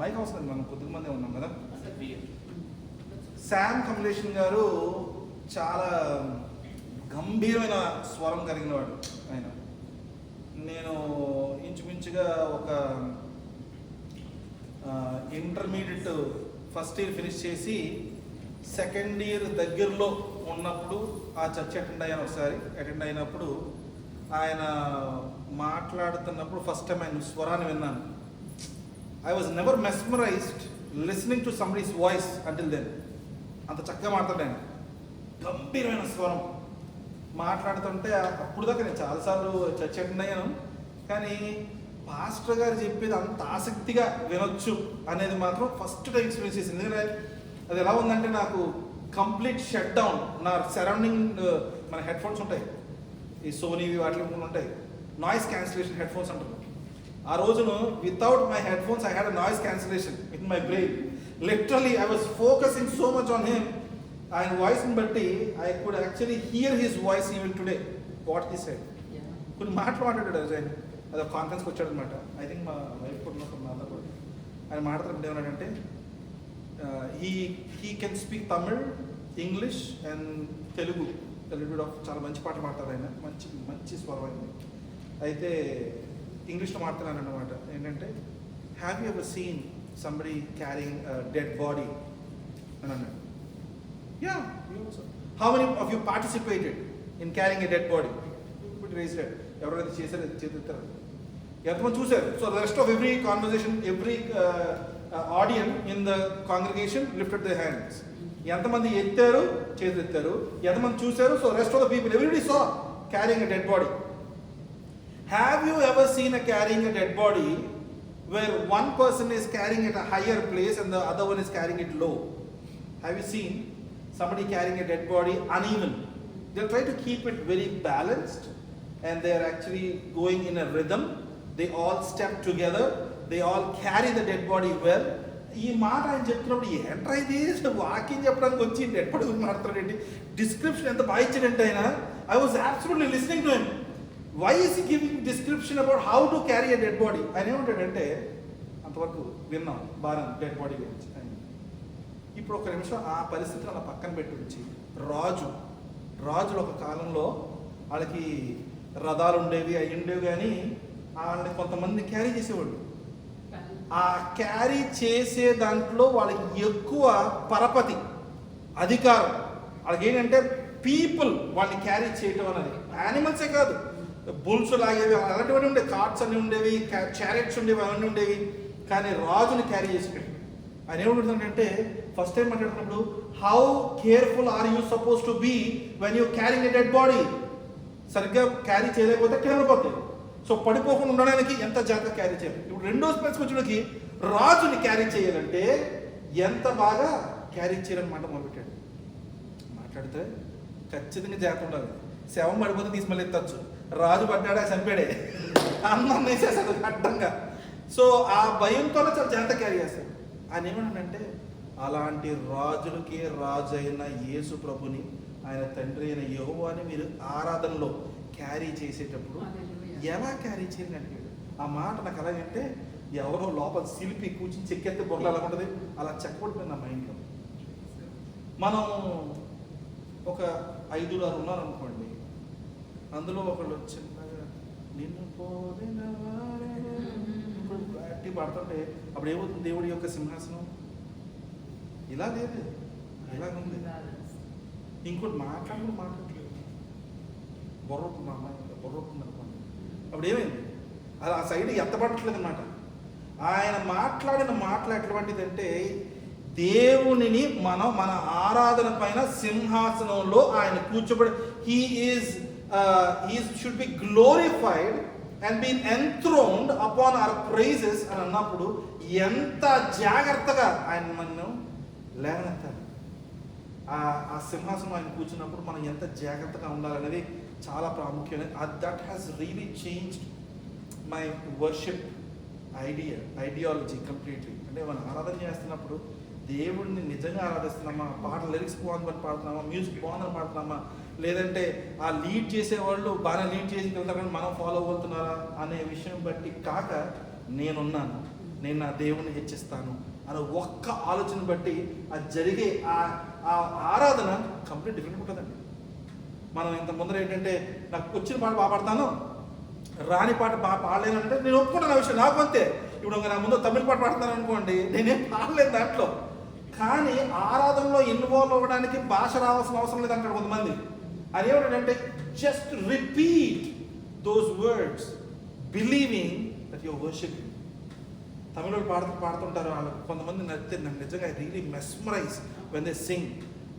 Mic అవసరం, మనం కొద్ది మంది ఉన్నాం కదా. శామ్ కమలేషన్ గారు చాలా గంభీరమైన స్వరం కలిగిన వాడు ఆయన. నేను ఇంచుమించుగా ఒక ఇంటర్మీడియట్ ఫస్ట్ ఇయర్ ఫినిష్ చేసి సెకండ్ ఇయర్ దగ్గరలో ఉన్నప్పుడు ఆ చర్చ్ అటెండ్ అయినప్పుడు ఆయన మాట్లాడుతున్నప్పుడు ఫస్ట్ టైం ఆయన స్వరాన్ని విన్నాను. I was never mesmerized listening to somebody's voice until then. అంత చక్కగా మాట్లాడాను, గంభీరమైన స్వరం మాట్లాడుతుంటే. అప్పుడు దాకా నేను చాలాసార్లు చర్చ్ అటెండ్ అయ్యాను, కానీ పాస్టర్ గారు చెప్పేది అంత ఆసక్తిగా వినొచ్చు అనేది మాత్రం ఫస్ట్ టైం ఎక్స్పీరియన్స్ చేసింది. ఎందుకంటే అది ఎలా ఉందంటే, నాకు కంప్లీట్ షట్ డౌన్. నా సరౌండింగ్ మన హెడ్ ఫోన్స్ ఉంటాయి, ఈ సోనీవి వాటిలో ఉంటాయి, నాయిస్ క్యాన్సిలేషన్ హెడ్ ఫోన్స్ అంటారు. ఆ రోజును without my head phones I had a noise cancellation in my brain. Literally I was focusing so much on him. ఆయన వాయిస్ని బట్టి I could actually hear his voice even today, what he said. కొన్ని మాట్లాడాడు ఆయన, అది ఒక కాన్ఫరెన్స్కి వచ్చాడు అనమాట. ఐ థింక్ మా వైఫ్ కూడా నాతో కూడా ఆయన మాట్లాడుతుంటే ఏమన్నాడంటే, he can speak Tamil, English and Telugu చాలా మంచి పాటలు మాట్లాడారు ఆయన, మంచి మంచి స్వరం అయింది. అయితే ఇంగ్లీష్లో మాట్లాడాను అన్నమాట. ఏంటంటే, have you ever seen somebody carrying dead body అని అన్నాడు. Yeah, how many of you participated in carrying a dead body? Raise dead. ఎవరైతే చేశారో చేతిస్తారు, ఎంతమంది చూశారు? So the rest of every conversation, every audience in the congregation lifted the hands. ఎంతమంది ఎత్తారు, చేతులు ఎత్తారు, ఎంతమంది చూశారు? So rest of the people, everybody saw carrying a dead body. Have you ever seen a carrying a dead body where one person is carrying it a higher place and the other one is carrying it low? Have you seen somebody carrying a dead body uneven? They try to keep it very balanced and they are actually going in a rhythm. They all step together, they all carry the dead body well. ఈ మాట ఆయన చెప్తున్నప్పుడు ఏంట్రా ఇది, walking చెప్పడానికి వచ్చి dead body గురించి మాట్లాడేంటి, description ఎంత బాగా ఇచ్చాడంటే ఆయన. I was absolutely listening to him. Why is he giving description about how to carry a dead body? ఆయన ఏమంటాడంటే, అంతవరకు విన్నాం బాగా డెడ్ బాడీ గురించి. ఇప్పుడు ఒక నిమిషం ఆ పరిస్థితిని అలా పక్కన పెట్టి ఉంచి, రాజులు ఒక కాలంలో వాళ్ళకి రథాలు ఉండేవి, అవి ఉండేవి, కానీ వాళ్ళని కొంతమంది క్యారీ చేసేవాళ్ళు. ఆ క్యారీ చేసే దాంట్లో వాళ్ళకి ఎక్కువ పరపతి, అధికారం. వాళ్ళకి ఏంటంటే పీపుల్ వాళ్ళని క్యారీ చేయటం అనేది. యానిమల్సే కాదు, బుల్స్ లాగేవి అలాంటివన్నీ ఉండేవి, కార్ట్స్ అన్నీ ఉండేవి, చారెట్స్ ఉండేవి, అవన్నీ ఉండేవి. కానీ రాజుని క్యారీ చేసేటట్టు ఆయన ఏమంటుందంటే, ఫస్ట్ టైం మాట్లాడుతున్నప్పుడు, how careful are you suppose to be when you carrying a dead body? సరిగ్గా క్యారీ చేయలేకపోతే కింద పడిపోతాయి. సో పడిపోకుండా ఉండడానికి ఎంత జాగ్రత్త క్యారీ చేయాలి. ఇప్పుడు రెండో స్పెల్స్కి వచ్చేటికి రాజుని క్యారీ చేయాలంటే ఎంత బాగా క్యారీ చేయాలని మాట మొదలుపెట్టాడు. మాట్లాడితే ఖచ్చితంగా జాగ్రత్త ఉండాలి. శవం పడిపోతే తీసి మళ్ళీ ఎత్తచ్చు. రాజు పడ్డాడా చంపాడే, అన్నం వేసేసాడు అడ్డంగా. సో ఆ భయంతో చాలా జాగ్రత్త క్యారీ చేస్తాడు. ఆయన ఏమన్నాడంటే, అలాంటి రాజులకి రాజు అయిన యేసు ప్రభుని, ఆయన తండ్రి అయిన యెహోవాని మీరు ఆరాధనలో క్యారీ చేసేటప్పుడు ఎలా క్యారీ చేయాలని అడిగాడు. ఆ మాట నాకు ఎలాగంటే, ఎవరో లోపల శిల్పి కూర్చుని చెక్కెత్తే బొర్రలు ఎలా ఉంటుంది అలా చెక్కబడిపోయింది నా మైండ్లో. మనం ఒక 5-6 ఉన్నారనుకోండి, అందులో ఒకళ్ళు చిన్నగా నిన్ను పోదిన ఇప్పుడు గట్టి పడుతుంటే అప్పుడు ఏమవుతుంది? దేవుడి యొక్క సింహాసనం ఇలా లేదు, ఇలాగుంది. ఇంకోటి మాట్లాడట్లేదు, బొర్రవుతుంది, అమ్మాయి బొర్రవుతుంది అనుకోండి. అప్పుడు ఏమైంది? అది ఆ సైడ్ ఎత్తపడట్లేదు అనమాట. ఆయన మాట్లాడిన మాటలు ఎటువంటిదంటే, దేవునిని మనం మన ఆరాధన పైన సింహాసనంలో ఆయన కూర్చోబడి, he should be glorified and been enthroned upon our praises అని అన్నప్పుడు ఎంత జాగ్రత్తగా ఆయన మనం లేవనెత్తాలి. ఆ సింహాసనం ఆయన కూర్చున్నప్పుడు మనం ఎంత జాగ్రత్తగా ఉండాలనేది చాలా ప్రాముఖ్యమైన. That has really changed my worship ideology completely. అంటే మనం ఆరాధన చేస్తున్నప్పుడు దేవుడిని నిజంగా ఆరాధిస్తున్నామా, పాటలు లిరిక్స్ బాగుందని పాడుతున్నామా, మ్యూజిక్ బాగుందని పాడుతున్నామా, లేదంటే ఆ లీడ్ చేసేవాళ్ళు బాగా లీడ్ చేసి వెళ్తారు కానీ మనం ఫాలో అవుతున్నారా అనే విషయం బట్టి కాక, నేనున్నాను, నేను నా దేవుని హెచ్చిస్తాను అని ఒక్క ఆలోచన బట్టి అది జరిగే ఆ ఆరాధన కంప్లీట్ డిఫరెంట్ ఉంటుందండి. మనం ఇంత ముందర ఏంటంటే నాకు వచ్చిన పాట బాగా పాడతాను, రాని పాట బాగా పాడలేను అంటే నేను ఒప్పుకుంటాను ఆ విషయం. నాకు అంతే. ఇప్పుడు నా ముందు తమిళ పాట పాడతాను అనుకోండి, నేనేం పాడలేదు దాంట్లో. కానీ ఆరాధనలో ఇన్వాల్వ్ అవ్వడానికి భాష రావాల్సిన అవసరం లేదు అంటాడు కొంతమంది. అది ఏమిటంటే just repeat those words believing that your worshipping. Tamil పాడుతుంటారు వాళ్ళు, కొంతమంది నచ్చితే నాకు నిజంగా really mesmerize when they sing.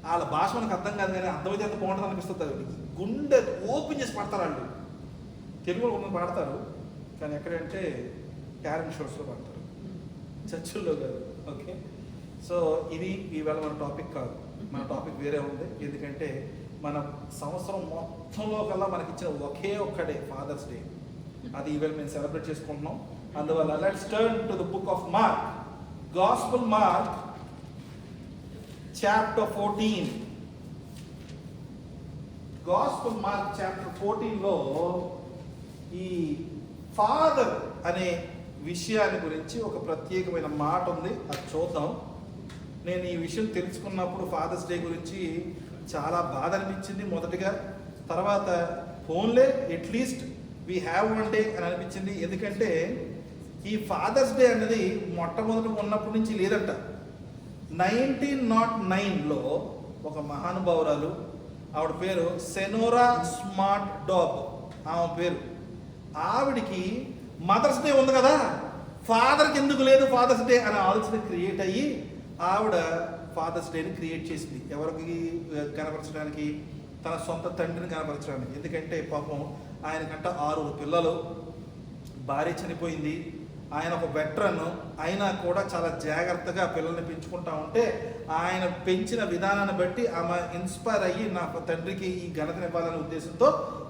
వాళ్ళ భాష మనకు అర్థం కాదు కానీ అర్థమైతే అంత బాగుంటుంది అనిపిస్తుంది. గుండె ఓపెన్ చేసి పాడతారు వాళ్ళు. తెలుగులో కొంతమంది పాడతారు కానీ ఎక్కడంటే క్యారెన్ షోస్లో పాడతారు, చర్చిల్లో కాదు. ఓకే, సో ఇది ఈవేళ మన టాపిక్ కాదు, మన టాపిక్ వేరే ఉంది. ఎందుకంటే మన సంవత్సరం మొత్తంలో కల్లా మనకి ఇచ్చిన ఒకే ఒక్కడే ఫాదర్స్ డే. అది ఈవేళ మేము సెలబ్రేట్ చేసుకుంటున్నాం. అందువల్ల let's turn to the book of Mark, gospel Mark chapter 14. Gospel Mark chapter 14లో ఈ ఫాదర్ అనే విషయాన్ని గురించి ఒక ప్రత్యేకమైన మాట ఉంది, అది చూద్దాం. నేను ఈ విషయం తెలుసుకున్నప్పుడు ఫాదర్స్ డే గురించి చాలా బాధ అనిపించింది మొదటిగా. తర్వాత ఫోన్లే at least we have one day అని అనిపించింది. ఎందుకంటే ఈ ఫాదర్స్ డే అన్నది మొట్టమొదటి ఉన్నప్పటి నుంచి లేదంట. 1909లో ఒక మహానుభావురాలు, ఆవిడ పేరు సెనోరా స్మార్ట్ డాబ్, ఆమె పేరు. ఆవిడికి మదర్స్ డే ఉంది కదా, ఫాదర్కి ఎందుకు లేదు ఫాదర్స్ డే అనే ఆలోచన క్రియేట్ అయ్యి ఆవిడ ఫాదర్స్ డేని క్రియేట్ చేసింది. ఎవరికి కనపరచడానికి? తన సొంత తండ్రిని కనపరచడానికి. ఎందుకంటే పాపం ఆయనకంట 6 పిల్లలు, భార్య చనిపోయింది, ఆయన ఒక వెటరన్ అయినా కూడా చాలా జాగ్రత్తగా పిల్లల్ని పెంచుకుంటా ఉంటే ఆయన పెంచిన విధానాన్ని బట్టి ఆమె ఇన్స్పైర్ అయ్యి నా తండ్రికి ఈ ఘనతనివ్వాలనే ఉద్దేశంతో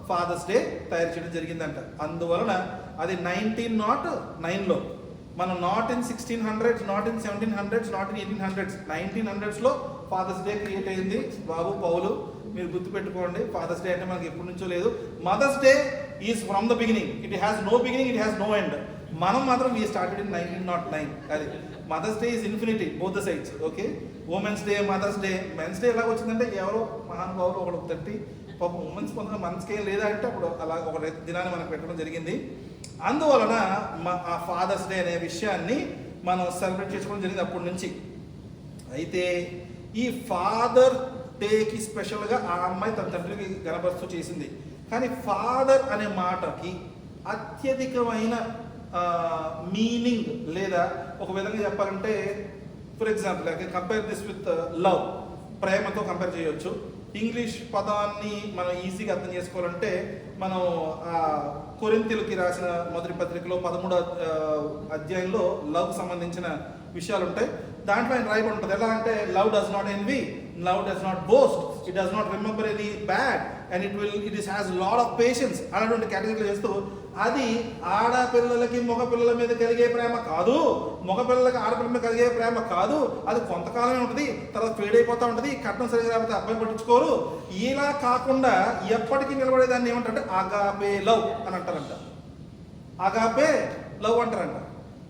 ఫాదర్స్ డే తయారు చేయడం జరిగిందంట. అందువలన అది 1909లో, మనం not in 1600s, not in 1700s, not in 1800s, 1900sలో ఫాదర్స్ డే క్రియేట్ అయింది. బాబు పౌలు మీరు గుర్తుపెట్టుకోండి, ఫాదర్స్ డే అంటే మనకి ఎప్పటి నుంచో లేదు. Mother's day is from the beginning, it has no beginning, it has no end. మనం మాత్రం వీ స్టార్టెడ్ ఇన్ 1909. అది mother's day is infinity, both the sides. Okay, women's day, mother's day. Men's day ఎలా వచ్చిందంటే ఎవరో మహానుభావులు ఒకడు తట్టి పాపం ఉమెన్స్ పొందడం మనసుకి ఏం లేదా అంటే అప్పుడు అలా ఒక దినాన్ని మనకు పెట్టడం జరిగింది. అందువలన ఆ ఫాదర్స్ డే అనే విషయాన్ని మనం సెలబ్రేట్ చేసుకోవడం జరిగింది అప్పటి నుంచి. అయితే ఈ ఫాదర్ డేకి స్పెషల్గా ఆ అమ్మాయి తన తండ్రికి గణపరుస్తూ చేసింది. కానీ ఫాదర్ అనే మాటకి అత్యధికమైన మీనింగ్, లేదా ఒక విధంగా చెప్పాలంటే for example I can compare this with love, ప్రేమతో కంపేర్ చేయొచ్చు. ఇంగ్లీష్ పదాన్ని మనం ఈజీగా అర్థం చేసుకోవాలంటే మనం కొరింథీయులకి రాసిన మొదటి పత్రికలో 13వ అధ్యాయంలో లవ్ సంబంధించిన విషయాలు ఉంటాయి. దాంట్లో ఆయన రాయబడి ఉంటుంది. ఎలా అంటే love does not envy, love does not boast, it does not remember any bad and it has lot of patience అనేటువంటి కేటగిరీలు చేస్తూ, అది ఆడపిల్లలకి మగ పిల్లల మీద కలిగే ప్రేమ కాదు, మగ పిల్లలకి ఆడపిల్లల మీద కలిగే ప్రేమ కాదు, అది కొంతకాలమే ఉంటుంది, తర్వాత ఫేడ్ అయిపోతూ ఉంటుంది, కట్నం సరిగ్గా రాకపోతే అబ్బాయి పట్టించుకోరు. ఇలా కాకుండా ఎప్పటికీ నిలబడేదాన్ని ఏమంటారంటే అగాపే లవ్ అని అంటారంట. అగాపే లవ్ అంటారంట.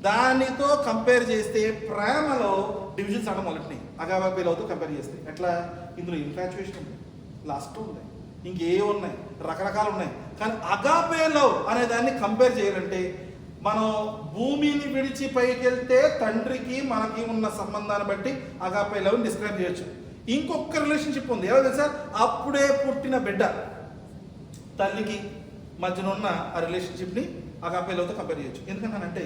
దానితో కంపేర్ చేస్తే ప్రేమలో డివిజన్స్ అనడం మొదటిని అగాపే లవ్తో కంపేర్ చేస్తే ఎట్లా? ఇందులో ఇన్ఫాచ్యుయేషన్ ఉంది, లస్ట్ ఉంది, ఇంకే ఉన్నాయి, రకరకాలు ఉన్నాయి. కానీ అగాపే లవ్ అనే దాన్ని కంపేర్ చేయాలంటే మనం భూమిని విడిచి పైకి వెళ్తే తండ్రికి మనకి ఉన్న సంబంధాన్ని బట్టి అగాపే లవ్ని డిస్క్రైబ్ చేయొచ్చు. ఇంకొక రిలేషన్షిప్ ఉంది, ఎలా తెలుసా? అప్పుడే పుట్టిన బిడ్డ తల్లికి మధ్యన ఉన్న ఆ రిలేషన్షిప్ని అగాపే లవ్తో కంపేర్ చేయొచ్చు. ఎందుకంటే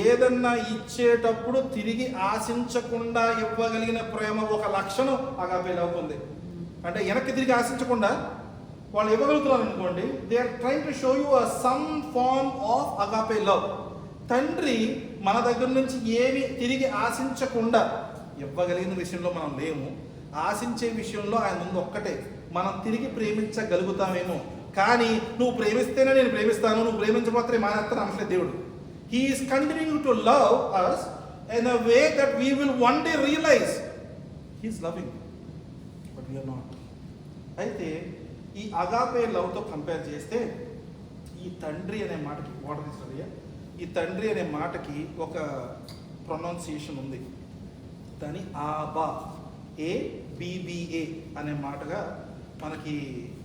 ఏదన్నా ఇచ్చేటప్పుడు తిరిగి ఆశించకుండా ఇవ్వగలిగిన ప్రేమ ఒక లక్షణం అగాపే లవ్ ఉంది. అంటే వెనక్కి తిరిగి ఆశించకుండా వాళ్ళు ఇవ్వగలుగుతున్నారు అనుకోండి, they are trying to show you some form of agape love. తండ్రి మన దగ్గర నుంచి ఏమి తిరిగి ఆశించకుండా ఇవ్వగలిగిన విషయంలో మనం లేము, ఆశించే విషయంలో ఆయన ముందు ఒక్కటే, మనం తిరిగి ప్రేమించగలుగుతామేమో. కానీ నువ్వు ప్రేమిస్తేనే నేను ప్రేమిస్తాను, నువ్వు ప్రేమించకపోతే మానేస్తాను అనట్లేదు దేవుడు. He is continuing to love us in a way that we will one day realize He is loving, but we are not. అయితే ఈ అగాపే లవ్తో కంపేర్ చేస్తే ఈ తండ్రి అనే మాటకి వాటర్ తీసుకురయ్యా, ఈ ఈ తండ్రి అనే మాటకి ఒక ప్రొనౌన్సియేషన్ ఉంది. దాని ఆబా, ABBA అనే మాటగా మనకి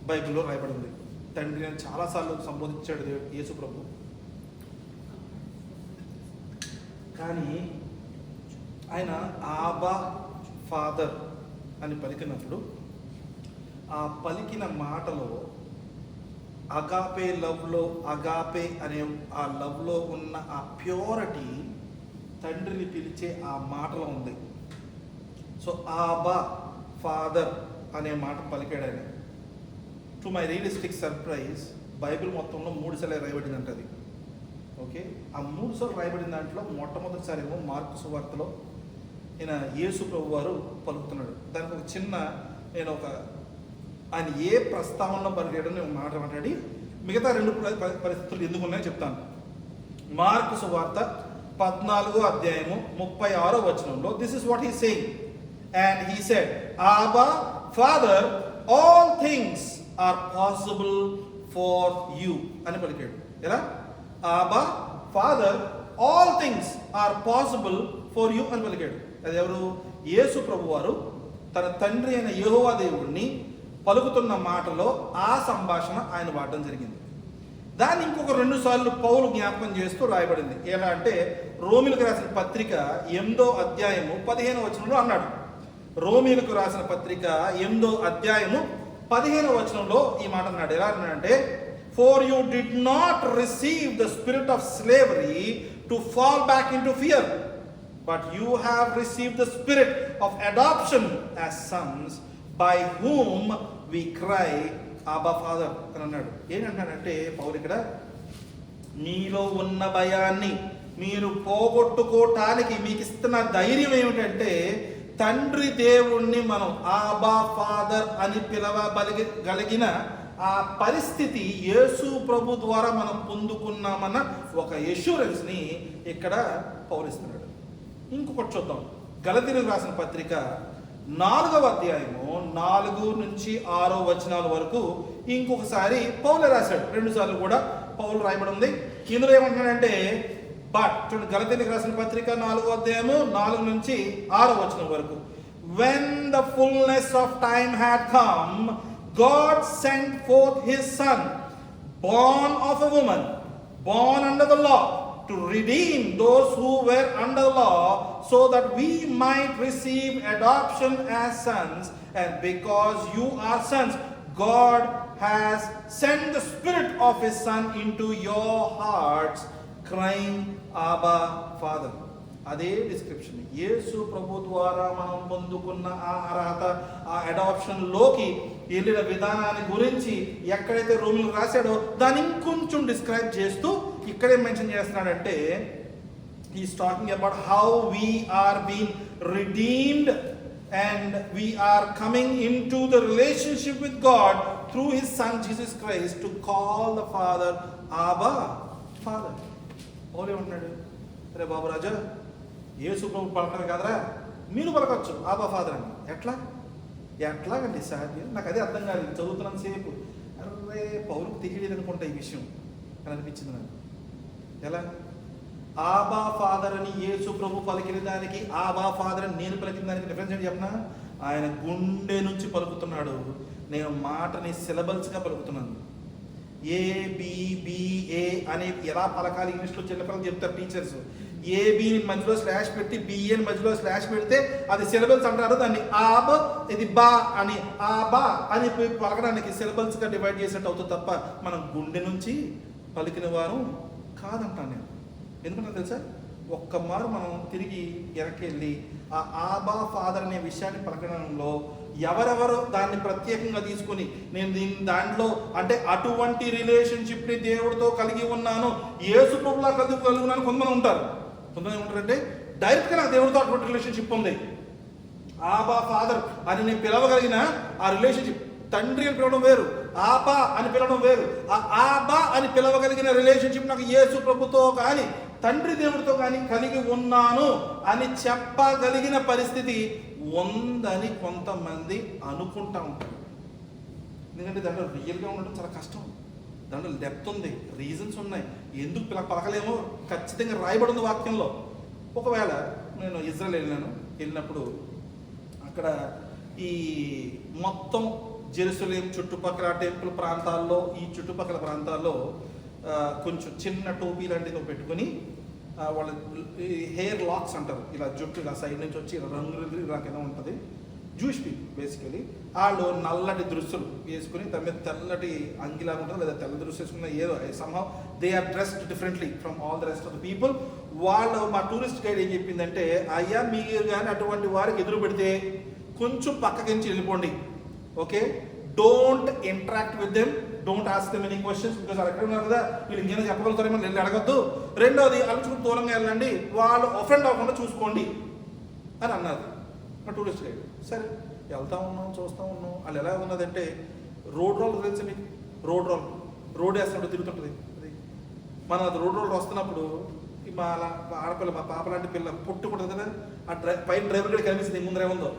బైబిల్లో రాయబడి ఉంది. తండ్రి అని చాలాసార్లు సంబోధించాడు యేసు ప్రభు. కానీ ఆయన ఆబా ఫాదర్ అని పలికినప్పుడు ఆ పలికిన మాటలో అగాపే లవ్లో, అగాపే అనే ఆ లవ్లో ఉన్న ఆ ప్యూరిటీ తండ్రిని పిలిచే ఆ మాటలో ఉంది. సో ఆబా ఫాదర్ అనే మాట పలికాడు ఆయన. To my realistic surprise Bible మొత్తంలో 3 సార్లు రాయబడింది అది. ఓకే, ఆ 3 సార్లు రాయబడిన దాంట్లో మొట్టమొదటిసారి ఏమో మార్కు సువార్తలో ఈయన యేసు ప్రభు వారు పలుకుతున్నాడు. దానికి ఒక చిన్న ఆయన ఏ ప్రస్తావనలో పలికాడో నేను మాట మాట్లాడి మిగతా 2 పరిస్థితులు ఎందుకు ఉన్నాయో చెప్తాను. మార్కు సువార్త 14వ అధ్యాయము 36వ వచనంలో this is what he saying. And he said, Abba, Father, all things are possible for you. అని పలికాడు. ఎలా? Abba, Father, all things are possible for you అని పలికాడు. అది ఎవరు? యేసు ప్రభు వారు తన తండ్రి అయిన యెహోవా దేవుడిని పలుకుతున్న మాటలో ఆ సంభాషణ ఆయన వాడడం జరిగింది. దాన్ని ఇంకొక 2 సార్లు పౌలు జ్ఞాపకం చేస్తూ రాయబడింది. ఎలా అంటే రోమిలకు రాసిన పత్రిక 8వ అధ్యాయము 15వ వచనంలో అన్నాడు. రోమీలకు రాసిన పత్రిక 8వ అధ్యాయము 15వ వచనంలో ఈ మాట అన్నాడు. ఎలా అన్నాడంటే, for you did not receive the spirit of slavery to fall back in to fear, but you have received the spirit of adoption as sons by whom we cry Abba father అని అన్నాడు. ఏంటంటాడంటే పౌలు ఇక్కడ, మీలో ఉన్న భయాన్ని మీరు పోగొట్టుకోవటానికి మీకు ఇస్తున్న ధైర్యం ఏమిటంటే, తండ్రి దేవుణ్ణి మనం ఆబా ఫాదర్ అని పిలవగలిగిన ఆ పరిస్థితి యేసు ప్రభు ద్వారా మనం పొందుకున్నామన్న ఒక ఎష్యూరెన్స్ని ఇక్కడ పౌలిస్తున్నాడు. ఇంకొకటి చూద్దాం. గలతీయులకు రాసిన పత్రిక 4వ అధ్యాయము 4 నుంచి 6వ వచనాల వరకు ఇంకొకసారి పౌలు రాశాడు. 2 సార్లు కూడా పౌలు రాయబడి ఉంది. ఇందులో ఏమంటున్నాడంటే, బట్ చూడండి, గలతీయులకు రాసిన పత్రిక 4వ అధ్యాయము 4 నుంచి 6వ వచనం వరకు. When the fullness of time had come, God sent forth his son, born of a woman, born under the law, to redeem those who were under the law, so that we might receive adoption as sons. And because you are sons, God has sent the spirit of his son into your hearts, crying, Abba, Father. అదే description యేసు ప్రభు ద్వారా మనం పొందుకున్న ఆ అర్హత, ఆ అడాప్షన్లోకి వెళ్ళిన విధానాన్ని గురించి ఎక్కడైతే రోమిలకు రాశాడో దాన్ని ఇంకొంచెం డిస్క్రైబ్ చేస్తూ ఇక్కడే మెన్షన్ చేస్తున్నాడంటే, he's talking about how we are been redeemed and we are coming in to the relationship with God through his son Jesus Christ to call the father abba father. పౌలు ఏమంటున్నాడు, అరే బాబు రాజా, యేసు ప్రభు పలకరు కదరా, మీరు పలకచ్చు Aba father అని. ఎట్లాగండి సాధ్యం? నాకు అదే అర్థం కాదు చదువుతున్నాను సేపు. అరే పౌరుకు తెలియలేదు అనుకుంటా ఈ విషయం అని అనిపించింది నాకు. ఎలా? ఆబా ఫాదర్ అని యేసు ప్రభు పలికిన దానికి, ఆబా ఫాదర్ అని నేను పలికిన దానికి డిఫరెన్స్ ఏంటి చెప్పనా? ఆయన గుండె నుంచి పలుకుతున్నాడు, నేను మాటని సిలబల్స్గా పలుకుతున్నాను. ABBA అని ఎలా పలకాలి ఇంగ్లీష్లో చిన్నపిల్లలు చెప్తారు టీచర్స్. ఏబిని మధ్యలో స్లాష్ పెట్టి బిఏని మధ్యలో స్లాష్ పెడితే అది సిలబల్స్ అంటారు. దాన్ని ఆబ్, ఇది బా అని, ఆ బా అని పలకడానికి సిలబల్స్గా డివైడ్ చేసినట్టు అవుతుంది తప్ప మనం గుండె నుంచి పలికిన వారు కాదంటాను నేను. ఎందుకంటే తెలుసా, ఒక్కమారు మనం తిరిగి వెనక్కి ఆ ఆబా ఫాదర్ అనే విషయాన్ని పలకడంలో ఎవరెవరు దాన్ని ప్రత్యేకంగా తీసుకుని నేను దాంట్లో అంటే అటువంటి రిలేషన్షిప్ని దేవుడితో కలిగి ఉన్నాను, యేసు ప్రభులా కలిగి ఉన్నాను కొంతమంది ఉంటారు. కొంతమంది ఏమంటారంటే డైరెక్ట్గా నాకు దేవుడితో అటువంటి రిలేషన్షిప్ ఉంది, ఆబా ఫాదర్ అని నేను పిలవగలిగిన ఆ రిలేషన్షిప్. తండ్రి అని పిలవడం వేరు, ఆబా అని పిలవడం వేరు. ఆ ఆబా అని పిలవగలిగిన రిలేషన్షిప్ నాకు యేసు ప్రభుతో కానీ తండ్రి దేవుడితో కానీ కలిగి ఉన్నాను అని చెప్పగలిగిన పరిస్థితి ఉందని కొంతమంది అనుకుంటా ఉంటారు. ఎందుకంటే దాంట్లో రియల్గా ఉండడం చాలా కష్టం. దాంట్లో డెప్త్ ఉంది, రీజన్స్ ఉన్నాయి, ఎందుకు ఇలా పలకలేమో ఖచ్చితంగా రాయబడి ఉంది వాక్యంలో. ఒకవేళ నేను ఇజ్రాయెల్ వెళ్ళినప్పుడు అక్కడ ఈ మొత్తం జెరూసలేం చుట్టుపక్కల టెంపుల్ ప్రాంతాల్లో, ఈ చుట్టుపక్కల ప్రాంతాల్లో కొంచెం చిన్న టోపీ లాంటిది పెట్టుకొని వాళ్ళ హెయిర్ లాక్స్ అంటారు, ఇలా జుట్టు ఇలా సైడ్ నుంచి వచ్చి ఇలా రంగులు ఇలా కింద ఉంటుంది. జూయిష్ పీపుల్ బేసికలీ వాళ్ళు నల్లటి దుస్తులు వేసుకుని దాని మీద తెల్లటి అంగిలాగా ఉంటుంది, లేదా తెల్ల దుస్తులు వేసుకున్న ఏదో somehow they are dressed differently from all the rest of the people. వాళ్ళు మా టూరిస్ట్ గైడ్ ఏం చెప్పిందంటే, అయ్యా మీరు కానీ అటువంటి వారికి ఎదురు పెడితే కొంచెం పక్కకించి వెళ్ళిపోండి, okay, don't interact with them, don't ask them any questions, because వాళ్ళు ఎక్కడ ఉన్నారు కదా, వీళ్ళు ఇంకేమైనా చెప్పగలుగుతారేమో వెళ్ళి అడగద్దు. రెండోది అలుచుకు దూరంగా వెళ్ళండి, వాళ్ళు ఒఫెండ్ అవ్వకుండా చూసుకోండి అని అన్నారు మా టూరిస్ట్ గైడ్. సరే వెళ్తా ఉన్నాం, చూస్తూ ఉన్నాం. వాళ్ళు ఎలా ఉన్నదంటే రోడ్ రోల్ తెలుసు మీకు, రోడ్ వేస్తుంటే తిరుగుతుంటుంది అది. మనం అది రోడ్ వస్తున్నప్పుడు మా ఆడపిల్ల, మా పాప లాంటి పిల్ల పుట్టుకుంటుంది కదా, ఆ పైన డ్రైవర్ గడి కనిపిస్తుంది ముందరేముందో,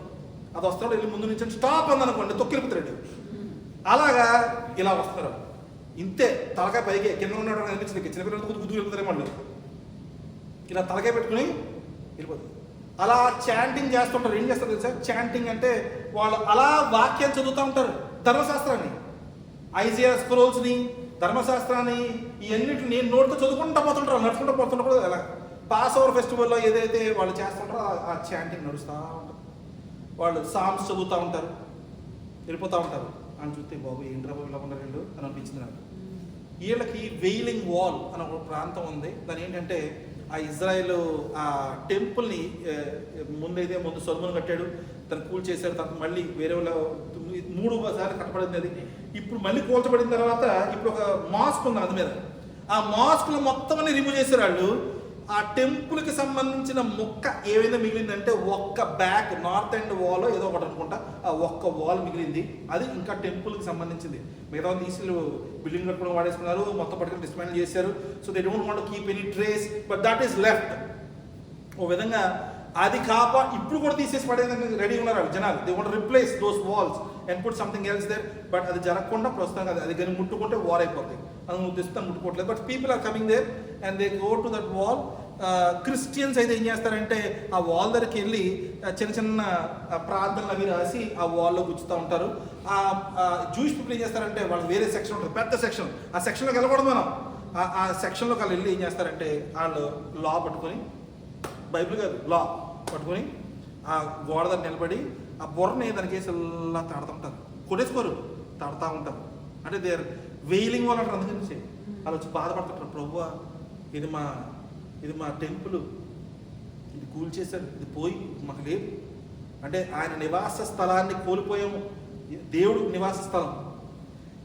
అది వస్తాడు వెళ్ళి ముందు నుంచి స్టాప్ అందనుకోండి తొక్కిలిపుతాడు. అలాగా ఇలా వస్తారు, ఇంతే తలకాయ పైకి కింద ఉన్నాడు అనిపించింది, చిన్నపిల్లలతో గుద్దు వెళ్ళిపోతారేమో వాళ్ళు, ఇలా తలకాయ పెట్టుకుని వెళ్ళిపోతుంది. అలా చాంటింగ్ చేస్తుంటారు. ఏం చేస్తారు తెలుసా చాంటింగ్ అంటే? వాళ్ళు అలా వాక్యం చదువుతూ ఉంటారు, ధర్మశాస్త్రాన్ని, ఐజియా స్క్రోల్స్ని, ధర్మశాస్త్రాన్ని, ఇవన్నిటిని నేను నోటితో చదువుకుంటూ పోతుంటారు, నడుచుకుంటూ పోతుంటారు. అలా పాస్ ఓవర్ ఫెస్టివల్లో ఏదైతే వాళ్ళు చేస్తుంటారో ఆ చాంటింగ్ నడుస్తూ ఉంటారు. వాళ్ళు సాంగ్స్ చదువుతూ ఉంటారు, వెళ్ళిపోతూ ఉంటారు. అని చూస్తే బాబు ఏంటి బాబు ఇలా ఉన్నారు వీళ్ళు అని అనిపించింది నాకు. వీళ్ళకి వెయిలింగ్ వాల్ అని ఒక ప్రాంతం ఉంది. దాని ఏంటంటే ఆ ఇజ్రాయెల్ ఆ టెంపుల్ని ముందు సొలొమోను కట్టాడు, తను కూల్ చేశాడు, తను మళ్ళీ వేరే వాళ్ళ 3 సార్లు కట్టబడింది అది. ఇప్పుడు మళ్ళీ కూల్చబడిన తర్వాత ఇప్పుడు ఒక మాస్క్ ఉంది అది మీద, ఆ మాస్క్లో మొత్తం అన్ని రిమూవ్ చేశారు వాళ్ళు. ఆ టెంపుల్కి సంబంధించిన మొక్క ఏమైనా మిగిలిందంటే ఒక్క బ్యాక్ నార్త్ ఎండ్ వాల్ ఏదో ఒకటి అనుకుంటా, ఆ ఒక్క వాల్ మిగిలింది, అది ఇంకా టెంపుల్కి సంబంధించింది. మిగతా తీసి బిల్డింగ్ కట్టుకుని వాడేసుకున్నారు, మొత్తం పట్టుకుని డిస్మాండిల్ చేశారు. So they don't want to keep any trace, but that is left. ఓ విధంగా అది ఇప్పుడు కూడా తీసేసి పడేందుకు రెడీ ఉన్నారు వాళ్ళు జనాలు. They want replace those walls and put something else there. But అది జరగకుండా ప్రస్తుతం అది కానీ ముట్టుకుంటే వార్ అయిపోతుంది, అది ఉద్దేశిస్తాను ముట్టుకోవట్లేదు. But people are coming there and they go to that wall. Christians అయితే ఏం చేస్తారంటే ఆ వాల్ దగ్గరికి వెళ్ళి చిన్న చిన్న ప్రార్థనలు అవి రాసి ఆ వాల్లో గుచ్చుతూ ఉంటారు. ఆ జూయిష్ పీపుల్ ఏం చేస్తారంటే వాళ్ళు వేరే సెక్షన్ ఉంటుంది, పెద్ద సెక్షన్, ఆ సెక్షన్లోకి వెళ్ళకూడదు మనం. ఆ సెక్షన్లోకి వాళ్ళు వెళ్ళి ఏం చేస్తారంటే వాళ్ళు లా పట్టుకొని, బైబిల్ కాదు లా పట్టుకొని ఆ గోడ దగ్గర నిలబడి ఆ బుర్రని దానికి వేసి ఇలా తాడుతుంటారు, కొట్టేసుకోరు, తాడుతూ ఉంటారు. అంటే దే ఆర్ వెయిలింగ్ వాళ్ళు అంటారు. అందుకని వాళ్ళు వచ్చి బాధపడుతుంటారు, ప్రభువా ఇది మా టెంపుల్, ఇది కూల్ చేశారు, ఇది పోయి మాకు లేదు అంటే ఆయన నివాస స్థలాన్ని కోల్పోయాము, దేవుడు నివాస స్థలం.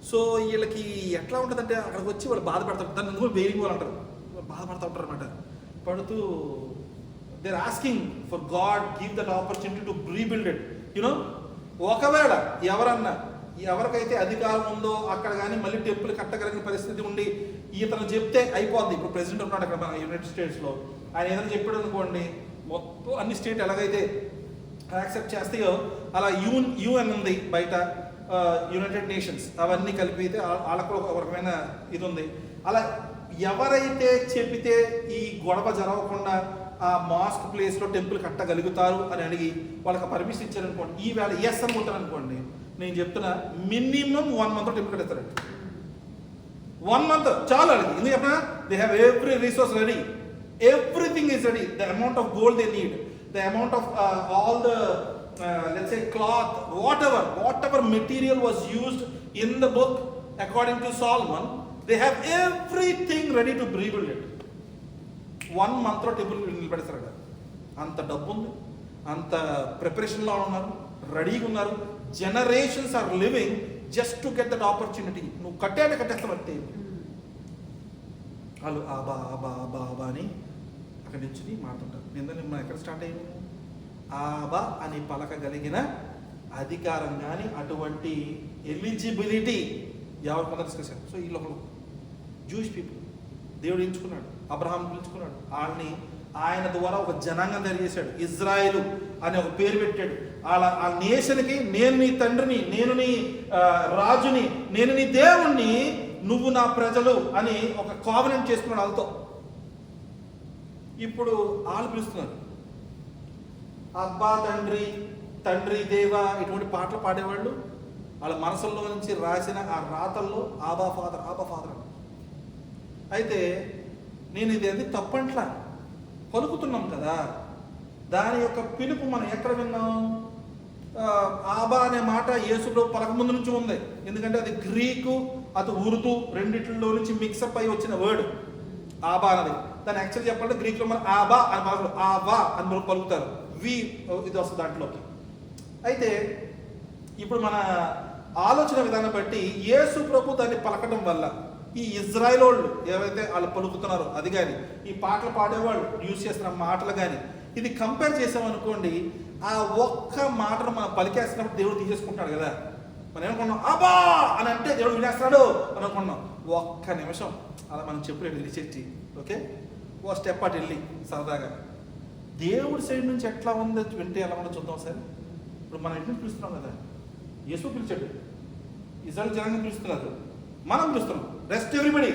సో వీళ్ళకి ఎట్లా ఉంటుందంటే అక్కడికి వచ్చి వాళ్ళు బాధపడతారు, దాన్ని ఎందుకు వెయిలింగ్ వాళ్ళు అంటారు, బాధపడుతూ ఉంటారు అనమాట. పడుతూ they are asking for God give that opportunity to rebuild it. You know ఒకవేళ ఎవరికైతే అధికారం ఉందో అక్కడ కానీ మళ్ళీ టెంపుల్ కట్టగలిగిన పరిస్థితి ఉండి ఇతను చెప్తే అయిపోద్ది. ఇప్పుడు ప్రెసిడెంట్ ఉన్నాడు అక్కడ మన యునైటెడ్ స్టేట్స్లో, ఆయన ఏదైనా చెప్పాడు అనుకోండి, మొత్తం అన్ని స్టేట్ ఎలాగైతే యాక్సెప్ట్ చేస్తాయో అలా యుఎన్ ఉంది బయట, యునైటెడ్ నేషన్స్, అవన్నీ కలిపితే వాళ్ళకు ఒక రకమైన ఇది ఉంది. అలా ఎవరైతే చెప్పితే ఈ గొడవ జరగకుండా ఆ మాస్క్ ప్లేస్లో టెంపుల్ కట్టగలుగుతారు అని అడిగి వాళ్ళకి పర్మిషన్ ఇచ్చారనుకోండి, ఈవేళ ఎస్ అనుకుంటారు అనుకోండి, నేను చెప్తున్నా మినిమం 1 month టెంపుల్ కట్టేస్తారండి. 1 month చాలా అడిగి. ఎందుకు చెప్పినా they have every resource ready, everything is ready. The amount of gold they need, the amount of all the let's say cloth, whatever material was used in the book according to Solomon, they have everything ready to rebuild it. 1 month లో temple నిలబెడతారు. అంత డబ్బు ఉంది, అంత ప్రిపరేషన్లో ఉన్నారు, రెడీగా ఉన్నారు. Generations are living just to get that opportunity. నువ్వు కట్టేస్తావు అంతే. వాళ్ళు ఆబా ఆబా ఆబా ఆబా అని అక్కడి నుంచి మాట్లాడతారు. మనం ఎక్కడ స్టార్ట్ అయ్యాము? ఆబా అని పలకగలిగిన అధికారం కానీ అటువంటి ఎలిజిబిలిటీ ఎవరికి ఉందో డిస్కస్ చేశారు. సో వీళ్ళు ఒకరు జూయిష్ పీపుల్ దేవుడు ఎంచుకున్నాడు, అబ్రహాం పిలుచుకున్నాడు, వాళ్ళని ఆయన ద్వారా ఒక జనాంగం తయారు చేశాడు, ఇజ్రాయేలు అని ఒక పేరు పెట్టాడు. ఆ నేషన్కి నేను నీ తండ్రిని, నేను నీ రాజుని, నేను నీ దేవుణ్ణి నువ్వు నా ప్రజలు అని ఒక కావనెంట్ చేసుకున్నాడు వాళ్ళతో. ఇప్పుడు వాళ్ళు పిలుస్తున్నారు. అబ్బా తండ్రి, తండ్రి దేవా ఇటువంటి పాటలు పాడేవాళ్ళు వాళ్ళ మనసుల్లో నుంచి రాసిన ఆ రాతల్లో ఆబా ఫాదర్, ఆబా ఫాదర్. అయితే నేను ఇది తప్పంట్లా, పలుకుతున్నాం కదా. దాని యొక్క పిలుపు మనం ఎక్కడ విన్నాం? ఆబా అనే మాట యేసులో పలకముందు నుంచి ఉంది. ఎందుకంటే అది గ్రీకు, అది ఉర్దూ రెండిట్లో నుంచి మిక్సప్ అయి వచ్చిన వర్డ్ ఆబా అనేది. దాన్ని యాక్చువల్ చెప్పాలంటే గ్రీక్లో మనం ఆబా అని పలకరు, ఆబా అని మనం పలుకుతారు. వి ఇది వస్తుంది దాంట్లోకి. అయితే ఇప్పుడు మన ఆలోచన విధానం బట్టి యేసు ప్రభు దాన్ని పలకడం వల్ల ఈ ఇజ్రాయెల్ వాళ్ళు ఏవైతే వాళ్ళు పలుకుతున్నారో అది కానీ, ఈ పాటలు పాడేవాళ్ళు యూజ్ చేస్తున్న మాటలు కానీ, ఇది కంపేర్ చేసామనుకోండి, ఆ ఒక్క మాటను మనం పలికేస్తున్నప్పుడు దేవుడు తీసేసుకుంటాడు కదా. మనం ఏమనుకున్నాం? అబా అని అంటే దేవుడు వినేస్తాడు అని అనుకున్నాం. ఒక్క నిమిషం అలా మనం చెప్పులు రీసెర్చి, ఓకే, ఓ స్టెప్ అటు వెళ్ళి సరదాగా దేవుడి సైడ్ నుంచి ఎట్లా ఉందో వింటే ఎలా ఉందో చూద్దాం సార్. ఇప్పుడు మనం ఇంటిని పిలుస్తున్నాం కదా, యేసు పిలిచాడు, ఇజ్రాయెల్ జనాంగం పిలుస్తున్నారు, మనం పిలుస్తున్నాం. Rest everybody,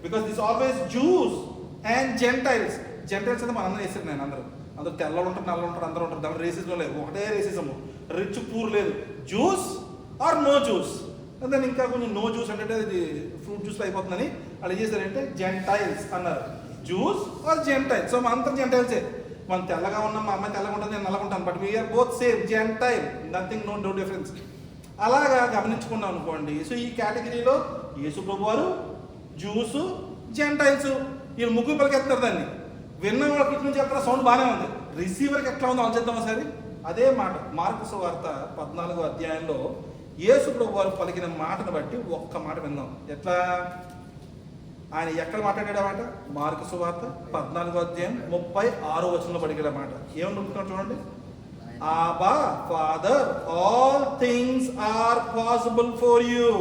because this always Jews and gentiles. Gentiles అంటే మనందరూ వేసారు, నేను అందరూ తెల్లలు ఉంటారు, నల్లలు ఉంటారు, అందరూ ఉంటారు. దాంట్లో రేసిజం లేదు, ఒకటే రేసిజము, రిచ్ పూర్ లేదు. Jews are no Jews. దాన్ని ఇంకా కొంచెం నో జ్యూస్ అంటే ఇది ఫ్రూట్ జ్యూస్లో అయిపోతుందని వాళ్ళు ఏం చేశారంటే జెంటైల్స్ అన్నారు. Juice are gentile. సో మన అంతా జెంటైల్సే. మనం తెల్లగా ఉన్నాం, మా అమ్మాయి తెల్లగా ఉంటుంది, నేను నల్లగా ఉంటాను, but we are both same, gentile, nothing, no difference. అలాగా గమనించుకున్నాం అనుకోండి. సో ఈ కేటగిరీలో యేసు ప్రభు వారు, జ్యూస్, జెంటైల్స్, వీళ్ళు ముగ్గురు పలికెత్తారు. దాన్ని విన్న వాళ్ళకి ఇటు నుంచి చెప్తారా సౌండ్ బాగానే ఉంది, రిసీవర్కి ఎట్లా ఉందో ఆలోచిద్దాం ఒకసారి. అదే మాట మార్కు సువార్త 14వ అధ్యాయంలో యేసు ప్రభు వారు పలికిన మాటను బట్టి ఒక్క మాట విందాం. ఎట్లా ఆయన ఎక్కడ మాట్లాడాడమాట? మార్కు సువార్త 14వ అధ్యాయం 36వ వచనంలో పలికిన మాట. ఏమని చెప్తున్నాడు చూడండి. Abba father, all things are possible for you,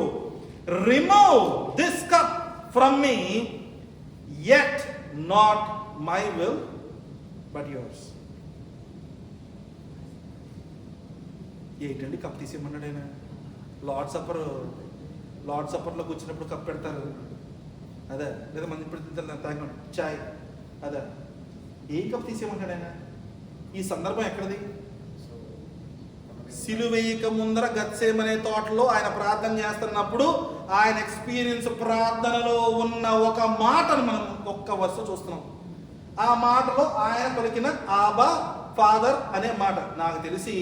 remove this cup from me, yet not my will but yours. ఏంటండి కప్ తీసేయమన్నాడు ఆయన? లార్డ్ సప్పర్లో కూర్చున్నప్పుడు కప్ పెడతారు అదే, లేదా మంది ఇప్పుడు తాగిన చాయ్ అదే, ఏ కప్ తీసేయమంటాడు ఆయన? ఈ సందర్భం ఎక్కడది? సిలువేయక ముందర గత్సేమనే తోటలో ఆయన ప్రార్థన చేస్తున్నప్పుడు ఆయన ఎక్స్పీరియన్స్ ప్రార్థనలో ఉన్న ఒక మాటను మనం ఒక్క వరుస చూస్తున్నాం. ఆ మాటలో ఆయన పలికిన ఆబా ఫాదర్ అనే మాట. నాకు తెలిసి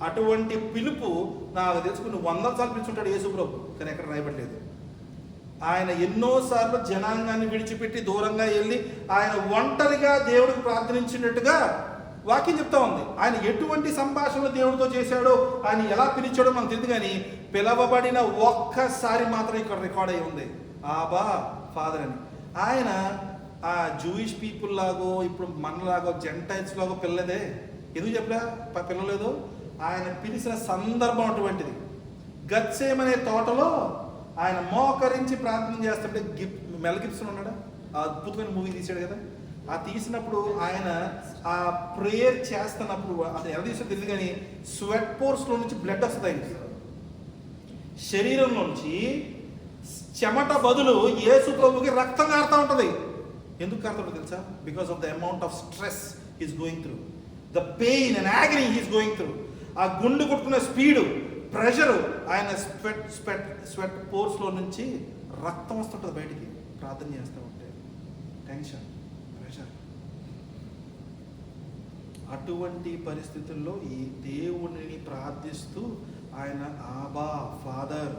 అటువంటి పిలుపు నాకు తెలుసుకుని 100 సార్లు పిలుచుంటాడు యేసు ప్రభు, కానీ ఎక్కడ రాయబడలేదు. ఆయన ఎన్నోసార్లు జనాంగాన్ని విడిచిపెట్టి దూరంగా వెళ్ళి ఆయన ఒంటరిగా దేవుడికి ప్రార్థించినట్టుగా వాక్యం చెప్తా ఉంది. ఆయన ఎటువంటి సంభాషణలు దేవుడితో చేశాడో, ఆయన ఎలా పిలిచాడో మనకు తెలియదు, కానీ పిలవబడిన ఒక్కసారి మాత్రం ఇక్కడ రికార్డ్ అయి ఉంది, ఆబా ఫాదర్ అని. ఆయన ఆ జూయిష్ పీపుల్ లాగో ఇప్పుడు మనలాగో జెంటైల్స్ లాగో పిల్లదే. ఎందుకు చెప్పలే పిల్లలేదు? ఆయన పిలిచిన సందర్భం అటువంటిది. గత్సేమనే తోటలో ఆయన మోకరించి ప్రార్థన చేస్తుంటే మెల్ గిబ్సన్ ఉన్నాడా, ఆ అద్భుతమైన మూవీ తీసాడు కదా, ఆ తీసినప్పుడు ఆయన ఆ ప్రేయర్ చేస్తున్నప్పుడు అసలు ఎలా తీసాడో తెలియదు, కానీ స్వెట్ పోర్స్లో నుంచి బ్లడ్ వస్తుంది. శరీరం నుంచి చెమట బదులు యేసు ప్రభుకి రక్తం కారుతూ ఉంటుంది. ఎందుకు కారుతుందో తెలుసా? Because of the amount of stress is going through, the pain and agony is going through. ఆ గుండు కొట్టుకునే స్పీడు, ప్రెషరు, ఆయన స్వెట్ పోర్స్లో నుంచి రక్తం వస్తుంటుంది బయటికి ప్రార్థన చేస్తూ ఉంటే. Tension, pressure. అటువంటి పరిస్థితుల్లో ఈ దేవుడిని ప్రార్థిస్తూ ఆయన ఆబా ఫాదర్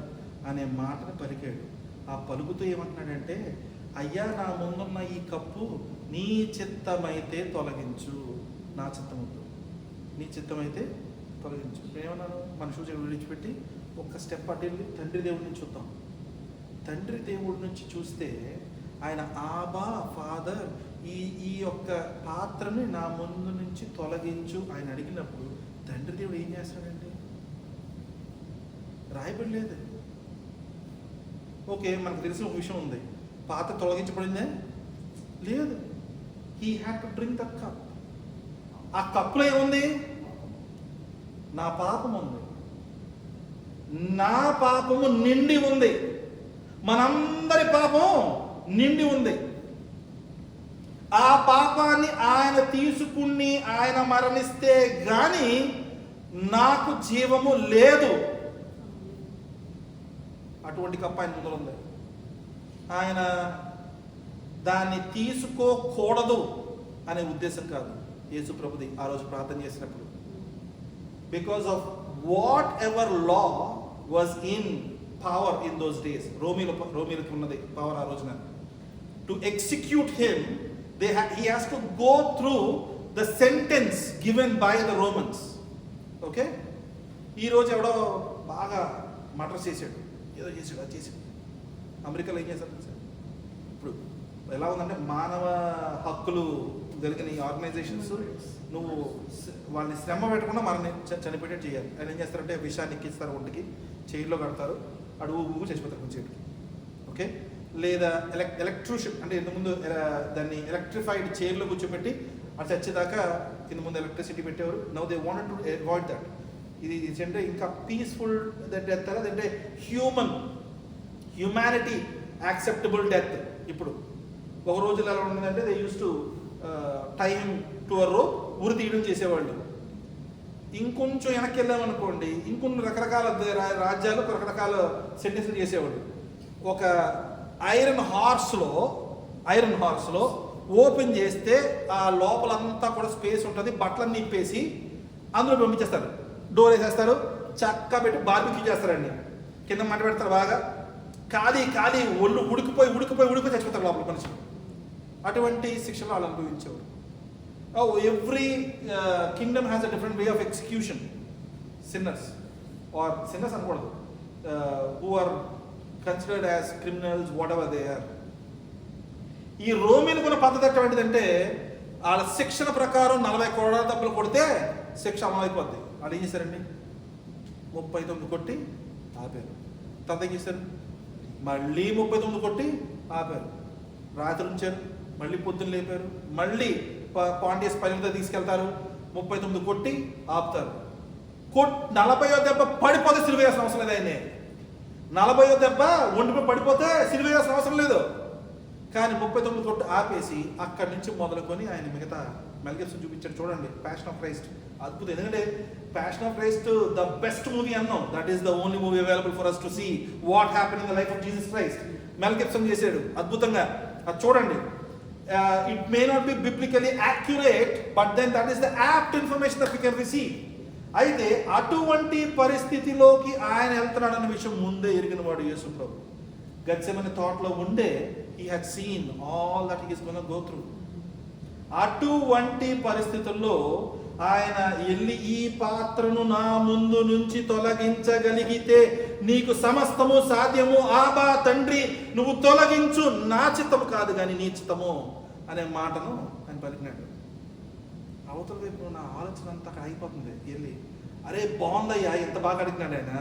అనే మాటను పలికాడు. ఆ పలుకుతూ ఏమంటున్నాడంటే, అయ్యా నా ముందున్న ఈ కప్పు నీ చిత్తమైతే తొలగించు, నా చిత్తమొద్దు, నీ చిత్తమైతే తొలగించు. ఏమన్నాను? మనుషులు విడిచిపెట్టి ఒక్క స్టెప్ అటు వెళ్ళి తండ్రి దేవుడి నుంచి చూద్దాం. తండ్రి దేవుడి నుంచి చూస్తే ఆయన ఆబా ఫాదర్, ఈ యొక్క పాత్రని నా ముందు నుంచి తొలగించు ఆయన అడిగినప్పుడు తండ్రి దేవుడు ఏం చేస్తాడండి? రాయబడలేదు. ఓకే, మనకు తెలిసిన ఒక విషయం ఉంది, పాత్ర తొలగించబడిందే లేదు. He had to drink that cup. ఆ కప్పులో ఏముంది? నా పాపం ఉంది, నా పాపము నిండి ఉంది. మనందరి పాపం నిండి ఉంది. ఆ పాపాన్ని ఆయన తీసుకుని ఆయన మరణిస్తే గాని నాకు జీవము లేదు. అటువంటి కప్ప ఆయన ముందు ఉంది. ఆయన దాన్ని తీసుకోకూడదు అనే ఉద్దేశం కాదు యేసు ప్రభుది ఆ రోజు ప్రార్థన చేసినప్పుడు. Because of what ever law was in power in those days, రోమీలకు ఉన్నది పవర్ ఆ రోజున. To execute him he has to go through the sentence given by the Romans. Okay, ఈరోజు ఎవడో బాగా మర్డర్ చేశాడు, ఏదో చేశాడు, అది చేశాడు. అమెరికాలో ఏం చేశారు సార్? ఇప్పుడు ఎలా ఉందంటే మానవ హక్కులు జరిగిన ఈ ఆర్గనైజేషన్స్ నువ్వు వాళ్ళని శ్రమ పెట్టకుండా మనల్ని చనిపోయేటట్టు చేయాలి. ఆయన ఏం చేస్తారంటే విషాన్ని ఎక్కిస్తారు, ఒంటికి చైర్లో కడతారు, అడుగు చచ్చిపోతారు కొంచెం. ఓకే, లేదా ఎలక్ట్రిషియన్ అంటే ఇంతకుముందు దాన్ని ఎలక్ట్రిఫైడ్ చైర్లో కూర్చోబెట్టి అది చచ్చేదాకా ఇంతకుముందు ఎలక్ట్రిసిటీ పెట్టేవారు. Now they wanted to avoid that. ఇది అంటే ఇంకా పీస్ఫుల్ డెత్, అదంటే హ్యూమానిటీ యాక్సెప్టబుల్ డెత్. ఇప్పుడు ఒక రోజులో ఎలా ఉండదంటే they use to time to a rope, ఉరి తీయడం చేసేవాళ్ళు. ఇంకొంచెం వెనక్కి వెళ్ళామనుకోండి, ఇంకొన్ని రకరకాల రాజ్యాలు రకరకాల సెంటెన్స్లు చేసేవాళ్ళు. ఒక ఐరన్ హార్స్లో ఓపెన్ చేస్తే ఆ లోపలంతా కూడా స్పేస్ ఉంటుంది, బట్టలన్నీ నిప్పేసి అందులో పంపించేస్తారు, డోర్ వేసేస్తారు, చక్క పెట్టి బార్బిక్యూ చేస్తారండి. కింద మంట పెడతారు, బాగా ఖాళీ ఒళ్ళు ఉడికిపోయి చచ్చిపోతారు లోపల మనిషి. అటువంటి శిక్షలు వాళ్ళు అనుభవించేవారు. Every kingdom has a different way of execution. Sinners అనకూడదు, who are considered as criminals, what ever they are. ఈ రోమిలకు ఉన్న పద్ధతి ఎటువంటిదంటే వాళ్ళ శిక్షణ ప్రకారం 40 కోడల దెబ్బలు కొడితే శిక్ష అమలైపోద్ది. వాళ్ళు ఏం చేశారండి, 39 కొట్టి ఆపారు. తర్వాత ఏం చేశారు, మళ్ళీ 39 కొట్టి ఆపారు. రాత్రి ఉంచారు, మళ్ళీ పొద్దున్న లేపారు, మళ్ళీ పాండియస్ పైన తీసుకెళ్తారు, 39 కొట్టి ఆపుతారు. 40వ దెబ్బ పడిపోతే సిలువ వేయాల్సిన అవసరం లేదు. ఆయన్ని 40వ దెబ్బ ఒంటిపై పడిపోతే సిలువ వేయాల్సిన అవసరం లేదు. కానీ 39 కొట్టి ఆపేసి అక్కడి నుంచి మొదలుకొని ఆయన మిగతా మెల్ గిబ్సన్ చూపించాడు. చూడండి, ప్యాషన్ ఆఫ్ క్రైస్ట్ అద్భుతం. ఎందుకంటే passion of Christ the best movie అన్నాం. That is the only movie available for us to see what happen in the life of Jesus Christ. Mel Gibson చేశాడు అద్భుతంగా. అది చూడండి. It may not be biblically accurate, but then that is the apt information that we can receive. అయితే అటువంటి పరిస్థితిలోకి ఆయన వెళ్తున్నాడన్న విషయం ముందే ఎరిగిన వాడు యేసు ప్రభు. గెత్సెమనే తోటలో ఉండే he had seen all that he is going to go through. అటువంటి పరిస్థితుల్లో ఆయన వెళ్ళి ఈ పాత్రను నా ముందు నుంచి తొలగించగలిగితే నీకు సమస్తము సాధ్యము, ఆబా తండ్రి నువ్వు తొలగించు, నా చిత్తము కాదు కానీ నీ చిత్తము అనే మాటను ఆయన పలికినాడు. అవతల వైపు నా ఆలోచన అంతా అక్కడ అయిపోతుంది. వెళ్ళి అరే బాగుందయ్యా, ఎంత బాగా అడిగినాడు ఆయన,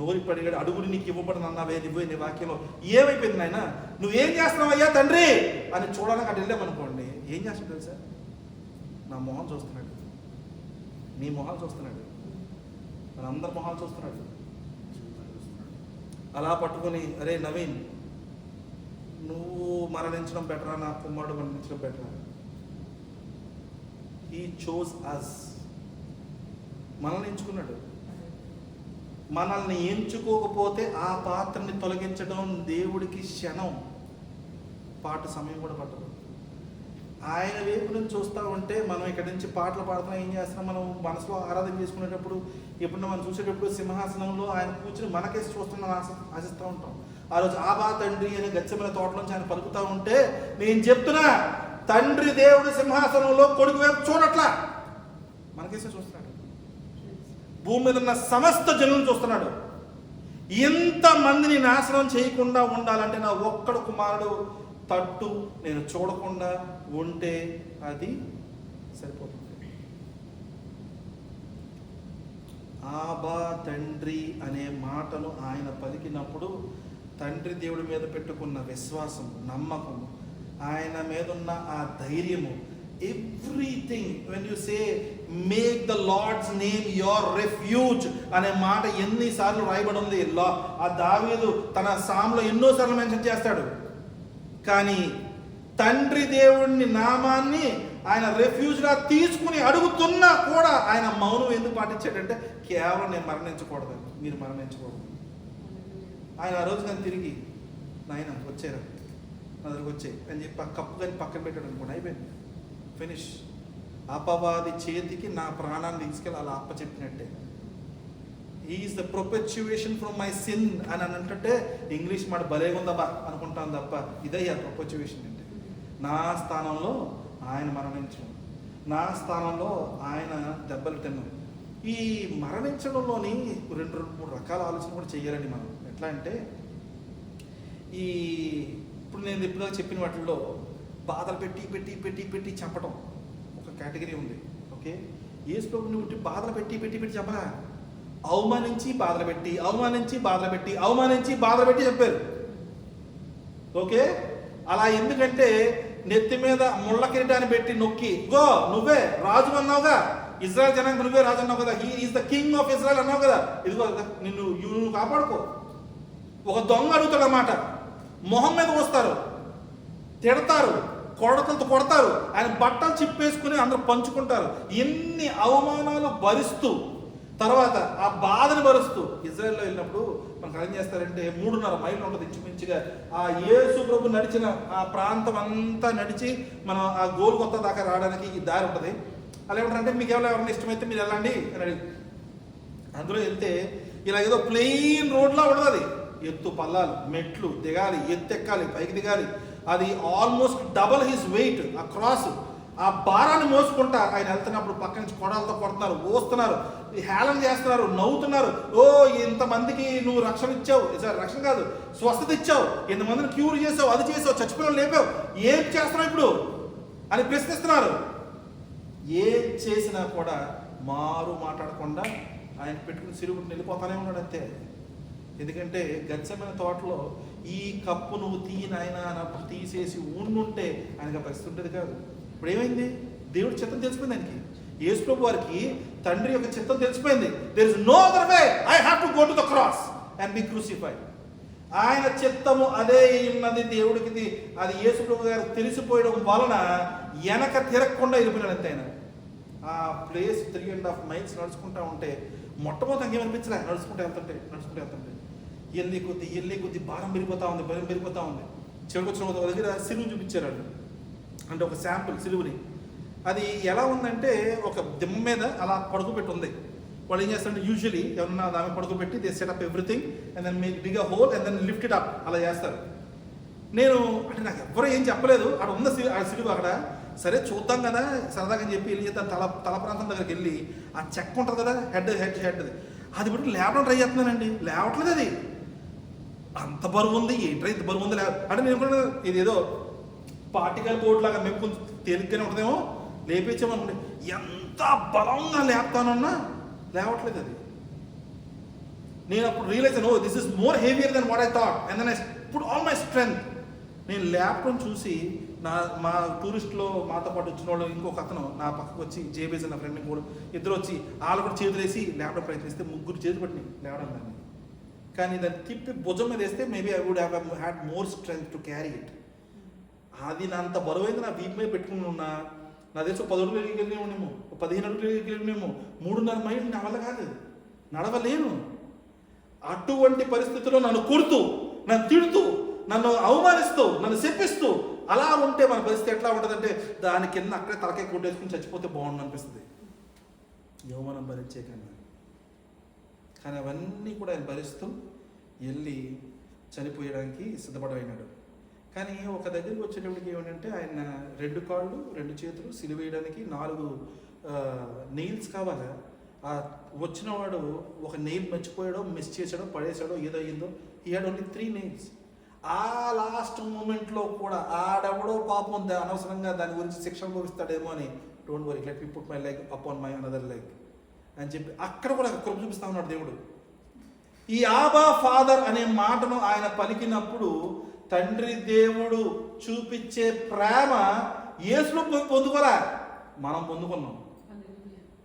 నోరికి అడిగాడు, అడుగుడు నీకు ఇవ్వబడిన అన్నావే నువ్వే నీ వాక్యంలో ఏమైపోయింది నాయన, నువ్వేం చేస్తున్నావయ్యా తండ్రి అని చూడడానికి అక్కడ వెళ్ళామనుకోండి, ఏం చేస్తాడు తెలుసా, నా మొహం చూస్తున్నాడు, నీ మొహాలు చూస్తున్నాడు, మనందరి మొహాలు చూస్తున్నాడు. అలా పట్టుకొని అరే నవీన్ నువ్వు మరణించడం బెటరా, నా కుమారుడు మరణించడం బెటరా? హీ చోజ్ అస్. మనల్ని ఎంచుకున్నాడు. మనల్ని ఎంచుకోకపోతే ఆ పాత్రని తొలగించడం దేవుడికి క్షణం పాటు సమయం కూడా పట్టదు. ఆయన వైపు నుంచి చూస్తూ ఉంటే మనం ఇక్కడి నుంచి పాటలు పాడుతున్నాం, ఏం చేస్తున్నాం, మనం మనసులో ఆరాధన చేసుకునేటప్పుడు ఎప్పుడన్నా మనం చూసేటప్పుడు సింహాసనంలో ఆయన కూర్చుని మనకేసి చూస్తున్నాం ఆశిస్తూ ఉంటాం. ఆ రోజు ఆబా తండ్రి అనే గెత్సెమనే తోటలోంచి ఆయన పలుకుతూ ఉంటే నేను చెప్తున్నా, తండ్రి దేవుడి సింహాసనంలో కొడుకు వైపు చూడట్లా, మనకేసే చూస్తున్నాడు. భూమి మీద ఉన్న సమస్త జనులను చూస్తున్నాడు. ఎంతమందిని నాశనం చేయకుండా ఉండాలంటే నా ఒక్కడు కుమారుడు తట్టు నేను చూడకుండా ఉంటే అది సరిపోతుంది. ఆబా తండ్రి అనే మాటను ఆయన పలికినప్పుడు తండ్రి దేవుడి మీద పెట్టుకున్న విశ్వాసం, నమ్మకం, ఆయన మీద ఉన్న ఆ ధైర్యము everything when you say make the lord's name your refuge అనే మాట ఎన్నిసార్లు రాయబడి ఉంది ఆ దావీదు తన సామ్లో ఎన్నోసార్లు మెన్షన్ చేస్తాడు. కానీ తండ్రి దేవుడిని నామాన్ని ఆయన రెఫ్యూజ్గా తీసుకుని అడుగుతున్నా కూడా ఆయన మౌనం ఎందుకు పాటించాడంటే కేవలం నేను మరణించకూడదు, మీరు మరణించకూడదు. ఆయన ఆ రోజు కానీ తిరిగి నాయన వచ్చారా నా దగ్గరకు వచ్చాయి అని చెప్పి ఆ కప్పు కానీ పక్కన పెట్టాడు అనుకోండి, అయిపోయింది, ఫినిష్. అపవాది చేతికి నా ప్రాణాన్ని తీసుకెళ్ళి అలా అప్ప చెప్పినట్టే. Is the propitiation from my sin అని అంటే ఇంగ్లీష్ మాట భలేగుందబ్బా అనుకుంటాను తప్ప ఇదయ్యా ప్రొపెచ్యుయేషన్ అంటే. నా స్థానంలో ఆయన మరణించడం, నా స్థానంలో ఆయన దెబ్బలు తిన్నాం. ఈ మరణించడంలోని రెండు మూడు రకాల ఆలోచన కూడా చెయ్యాలండి మనం. ఎట్లా అంటే ఇప్పుడు నేను ఎప్పుడో చెప్పిన వాటిల్లో బాధలు పెట్టి పెట్టి పెట్టి పెట్టి చంపడం ఒక కేటగిరీ ఉంది. ఓకే, యేసు ప్రభువుని ఉంటే బాధలు పెట్టి పెట్టి పెట్టి చంపరా, అవమానించి బాధలు పెట్టి అవమానించి బాధలు పెట్టి అవమానించి బాధలు పెట్టి చెప్పారు. ఓకే, అలా ఎందుకంటే నెత్తి మీద ముళ్ళ కిరీటాన్ని పెట్టి నొక్కి గో నువ్వే రాజు అన్నావుగా, ఇజ్రాయెల్ జనానికి నువ్వే రాజు అన్నావు కదా, he is the king of Israel అన్నావు కదా, ఇదిగో నువ్వు కాపాడుకో. ఒక దొంగ అడుగుతాడు అన్నమాట, మొహం మీద వస్తారు, తిడతారు, కొడతలతో కొడతారు, ఆయన బట్టలు చిప్పేసుకుని అందరూ పంచుకుంటారు. ఎన్ని అవమానాలు భరిస్తూ తర్వాత ఆ బాధను భరుస్తూ ఇజ్రాయెల్లో వెళ్ళినప్పుడు మనకు ఏం చేస్తారంటే 3.5 మైళ్ళు ఉంటుంది ఇంచుమించుగా. ఆ యేసు ప్రభు నడిచిన ఆ ప్రాంతం అంతా నడిచి మనం ఆ గోల్గొత్త దాకా రావడానికి ఈ దారి ఉంటుంది. అలా ఏమంటారంటే మీకు ఎవరైనా ఇష్టమైతే మీరు వెళ్ళండి అని అడిగి అందులో వెళ్తే ఇలా ఏదో ప్లెయిన్ రోడ్లా ఉండదు. అది ఎత్తు పల్లాలు, మెట్లు దిగాలి, ఎత్తెక్కాలి, పైకి దిగాలి. అది ఆల్మోస్ట్ డబల్ హిస్ వెయిట్. ఆ క్రాస్ ఆ భారాన్ని మోసుకుంటా ఆయన వెళ్తున్నప్పుడు పక్క నుంచి కొడాలతో కొడుతున్నారు, ఓస్తున్నారు, హేళన చేస్తున్నారు, నవ్వుతున్నారు. ఓ ఇంతమందికి నువ్వు రక్షణ ఇచ్చావు, రక్షణ కాదు స్వస్థత ఇచ్చావు, ఇంతమందిని క్యూర్ చేసావు, అది చేసావు, చచ్చిపోయిన లేపావు, ఏం చేస్తున్నావు ఇప్పుడు అని ప్రశ్నిస్తున్నారు. ఏం చేసినా కూడా మారు మాట్లాడకుండా ఆయన పెట్టుకుని సిరుగుని వెళ్ళిపోతానే ఉన్నాడు అంతే. ఎందుకంటే గచ్చమైన తోటలో ఈ కప్పు నువ్వు నాయనా అన్నప్పుడు తీసేసి ఉండుంటే ఆయనకు పరిస్థితి ఉండేది కాదు. ఇప్పుడు ఏమైంది, దేవుడి చిత్తం తెలిసిపోయింది ఆయనకి. యేసు ప్రభు వారికి తండ్రి యొక్క చిత్తం తెలిసిపోయింది. There is no other way, I have to go to the cross and be crucified. ఆయన చిత్తము అదే ఉన్నది దేవుడికి. అది యేసు ప్రభు గారు తెలిసిపోయడం వలన వెనక తిరగకుండా వెళ్ళిపోయినాడు అంతే. ఆయన ఆ ప్లేస్ 3.5 మైల్స్ నడుచుకుంటా ఉంటే మొట్టమొదటి ఏమనిపించలే, నడుచుకుంటూ వెళ్తుంటే వెళ్ళే కొద్ది భారం పెరిగిపోతా ఉంది. చివరికి వచ్చిన ఒక దగ్గర సిలువు చూపించారు వాళ్ళు, అంటే ఒక శాంపుల్ సిలువుని. అది ఎలా ఉందంటే ఒక దిమ్మ మీద అలా పడుకోబెట్టి ఉంది. వాళ్ళు ఏం చేస్తారంటే యూజువలీ ఎవరన్నా దాని పడుకోబెట్టి they set up everything and then make big a hole and then lift it up అలా చేస్తారు. నేను అంటే నాకు ఎవరు ఏం చెప్పలేదు, అక్కడ ఉంది ఆ సిలువు అక్కడ. సరే చూద్దాం కదా సరదాగా అని చెప్పి వెళ్ళి చేస్తాను. తల ప్రాంతం దగ్గరికి వెళ్ళి ఆ చెక్క ఉంటుంది కదా, హెడ్ అది బట్టి లేపడం ట్రై చేస్తున్నానండి, లేవట్లేదు. అది అంత బరువు ఉంది, ఏంట్రా ఇంత బరువు ఉంది అంటే నేను కూడా ఇదేదో పార్టికల్ బోర్డు లాగా మేము కొంచెం తేలిగ్గానే ఉంటుందేమో లేపించామనుకోండి, ఎంత బలంగా లేపుతానన్నా లేవట్లేదు. అది నేను అప్పుడు రియలైజ్ అయ్యాను, this is more heavier than what I thought and then I put all my strength. నేను లేపడం చూసి మా టూరిస్టులో మాతో పాటు వచ్చిన వాళ్ళు ఇంకొక అతను నా పక్కకు వచ్చి జేబీస్ నా ఫ్రెండ్ కూడా ఇద్దరు వచ్చి వాళ్ళు కూడా చేతులు వేసి లేపడం ప్రయత్నిస్తే 3 చేతులు పట్టి లేవడం దాన్ని. కానీ దాన్ని తిప్పి భుజం మీద వేస్తే maybe I would had more strength to carry it. అది నా అంత బరువైంది నా వీపు మీద పెట్టుకుని ఉన్నా నా తెలిసి 10 అడుగులు వెళ్ళినేమో, 15 అడుగులు వెళ్ళినేమో, 3.5 మైళ్ళు నా వల్ల కాదు, నడవలేను. అటువంటి పరిస్థితుల్లో నన్ను కొడుతూ, నన్ను తిడుతూ, నన్ను అవమానిస్తూ, నన్ను శపిస్తూ అలా ఉంటే మన పరిస్థితి ఎట్లా ఉంటుందంటే దాని కింద అక్కడే తలకాయ కొట్టేసుకుని చచ్చిపోతే బాగుండు అనిపిస్తుంది యవ్వనం భరించే కన్నా. కానీ అవన్నీ కూడా ఆయన భరిస్తూ వెళ్ళి చనిపోయడానికి సిద్ధపడైనాడు. కానీ ఒక దగ్గరికి వచ్చేటప్పటికి ఏమంటే ఆయన 2 కాళ్ళు 2 చేతులు సిలువేయడానికి 4 నెయిల్స్ కావాలి. ఆ వచ్చినవాడు ఒక నెయిల్ మర్చిపోయాడో మిస్ చేసాడో పడేసాడో ఏదో అయ్యిందో, ఈ హ్యాడ్ ఓన్లీ 3 నెయిల్స్. ఆ లాస్ట్ మూమెంట్లో కూడా ఆడెవడో పాపం అనవసరంగా దాని గురించి శిక్ష అనుభవిస్తాడేమో అని, don't worry let me put my leg upon my another leg అని చెప్పి అక్కడ కూడా కృప చూపిస్తా ఉన్నాడు దేవుడు. ఈ ఆబా ఫాదర్ అనే మాటను ఆయన పలికినప్పుడు తండ్రి దేవుడు చూపించే ప్రేమ యేసులో పొందుకోలే, మనం పొందుకున్నాం.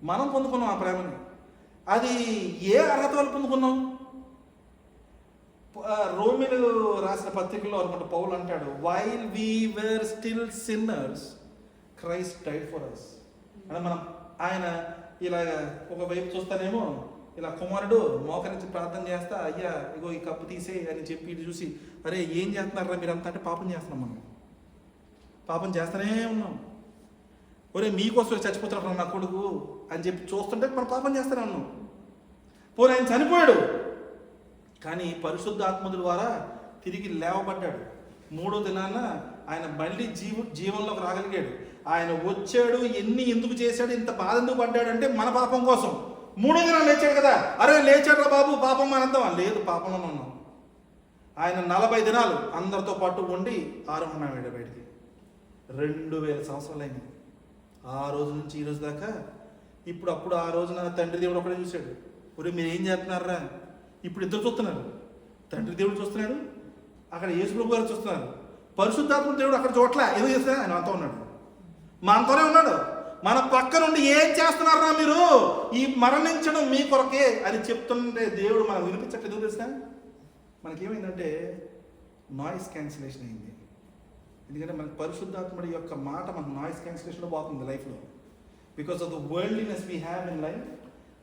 మనం పొందుకున్నాం ఆ ప్రేమని. అది ఏ అర్హత వల్ల పొందుకున్నాం? రోమిలు రాసిన పత్రికలో అనుకుంటే పౌలు అంటాడు, while we were still sinners Christ died for us. అంటే మనం ఆయన ఇలా ఒకవైపు చూస్తానేమో ఇలా కుమారుడు మోకరించి ప్రార్థన చేస్తా, అయ్యా ఇగో ఈ కప్పు తీసే అని చెప్పి ఇటు చూసి, అరే ఏం చేస్తున్నారా మీరంతా అంటే పాపం చేస్తున్నాం, మనం పాపం చేస్తూనే ఉన్నాం. ఒరే మీకోసం చచ్చిపోతున్నాడు నా కొడుకు అని చెప్పి చూస్తుంటే మనం పాపం చేస్తూనే ఉన్నాం. పోనీ ఆయన చనిపోయాడు, కానీ పరిశుద్ధాత్మ ద్వారా తిరిగి లేవబడ్డాడు. 3వ దినాన ఆయన మళ్ళీ జీవంలోకి రాగలిగాడు. ఆయన వచ్చాడు, ఎందుకు చేశాడు, ఇంత బాధ ఎందుకు పడ్డాడు అంటే మన పాపం కోసం. 3వ దినాన లేచాడు కదా, అరే లేచాడు బాబు పాపం అనందాం లేదు, పాపంలో ఉన్నాం. ఆయన 40 దినాలు అందరితో పాటు ఉండి ఆరోహణాడు బయటికి. 2000 సంవత్సరాలు అయింది ఆ రోజు నుంచి ఈ రోజు దాకా. అప్పుడు ఆ రోజున తండ్రి దేవుడు ఒకడే చూశాడు, ఒరే మీరు ఏం చేస్తున్నారా. ఇప్పుడు ఇద్దరు చూస్తున్నారు, తండ్రి దేవుడు చూస్తున్నాడు, అక్కడ యేసు ప్రభు గారు చూస్తున్నారు. పరిశుద్ధాత్మ దేవుడు అక్కడ చూడలే, ఏదో చేస్తున్నా ఆయన అంతా ఉన్నాడు, మనతోనే ఉన్నాడు. మన పక్క నుండి ఏం చేస్తున్నారా మీరు, ఈ మరణించడం మీ కొరకే అని చెప్తుంటే దేవుడు మనకు వినిపించట్లేదు. తెలుసా మనకేమైందంటే నాయిస్ క్యాన్సిలేషన్ అయింది. ఎందుకంటే మనకు పరిశుద్ధాత్ముడి యొక్క మాట మన నాయిస్ క్యాన్సిలేషన్లో పోతుంది లైఫ్లో. Because of the worldliness we have in life.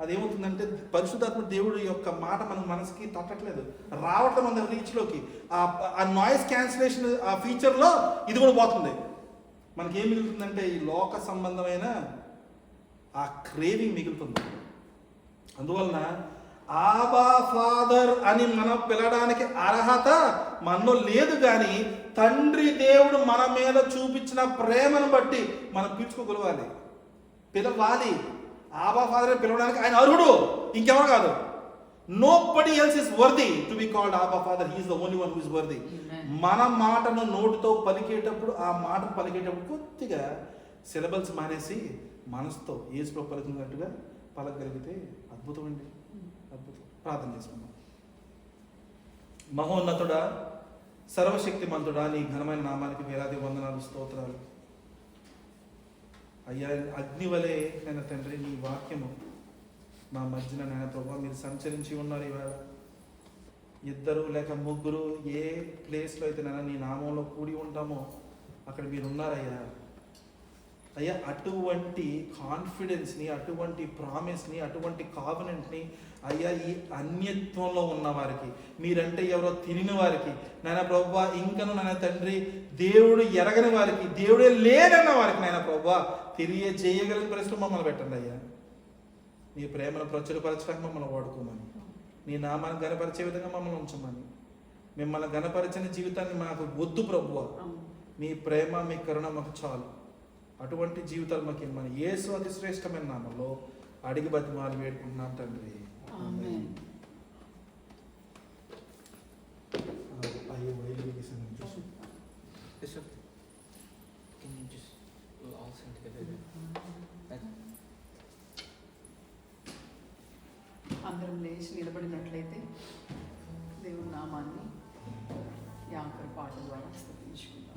అదేమవుతుందంటే పరిశుద్ధాత్మ దేవుడి యొక్క మాట మన మనసుకి తట్టట్లేదు, రావటం మన రీచ్లోకి. ఆ నాయిస్ క్యాన్సిలేషన్ ఆ ఫీచర్లో ఇది కూడా పోతుంది. మనకేం మిగులుతుందంటే ఈ లోక సంబంధమైన ఆ క్రేవింగ్ మిగులుతుంది. అందువలన ఆబా ఫాదర్ అని మనం పిలవడానికి అర్హత మనలో లేదు, కానీ తండ్రి దేవుడు మన మీద చూపించిన ప్రేమను బట్టి మనం పిలుచుకోగలవాలి, పిలవాలి. ఆబా ఫాదర్ అని పిలవడానికి ఆయన అర్హుడు, ఇంకెవరు కాదు. Nobody else is worthy to be called Aba father. He is the only one who is worthy. మన మాటను నోటితో పలికేటప్పుడు, ఆ మాటను పలికేటప్పుడు కొద్దిగా సిలబల్స్ మానేసి మనసుతో యేసులో పలుకున్నట్టుగా పలకగలిగితే అద్భుతం అండి, అద్భుతం. ప్రార్థన చేసుకుందాం. మహోన్నతుడా, సర్వశక్తిమంతుడా, నీ ఘనమైన నామానికి వేలాది వందనాలు, స్తోత్రాలు. అయ్యా అగ్నివలే నేను తండ్రి నీ వాక్యము మా మధ్యన నాయన ప్రభావ మీరు సంచరించి ఉన్నారు. ఇవాళ 2 లేక 3 ఏ ప్లేస్లో అయితే నేను నీ నామంలో కూడి ఉంటామో అక్కడ మీరు ఉన్నారయ్యా. అయ్యా అటువంటి కాన్ఫిడెన్స్ని, అటువంటి ప్రామిస్ని, అటువంటి కావనెంట్ని అయ్యా ఈ అన్యత్వంలో ఉన్న వారికి, మీరంటే ఎవరో తిరిగిన వారికి నాయన ప్రభువా, ఇంకను నాయన తండ్రి దేవుడు ఎరగని వారికి, దేవుడే లేదన్న వారికి నాయన ప్రభువా తెలియజేయగలిగిన పరిస్థితులు మమ్మల్ని పెట్టండి అయ్యా. నీ ప్రేమను ప్రచురపరచడానికి మమ్మల్ని వాడుకోమని, నీ నామాన్ని గణపరిచే విధంగా మమ్మల్ని ఉంచమని. మిమ్మల్ని గణపరిచిన జీవితాన్ని మాకు వద్దు ప్రభువా, మీ ప్రేమ మీ కరుణ మాకు చాలు. అటువంటి జీవితాలు మాకు ఇమ్మని యేసు అతి శ్రేష్టమైన నామంలో అడిగి బతిమాలి వేడుకుంటున్నాం తండ్రి. ఆమేన్. అందరం లేచి నిలబడినట్లయితే దేవుని నామాన్ని యాంకర్ పాట ద్వారా స్తుతించుకుందాం.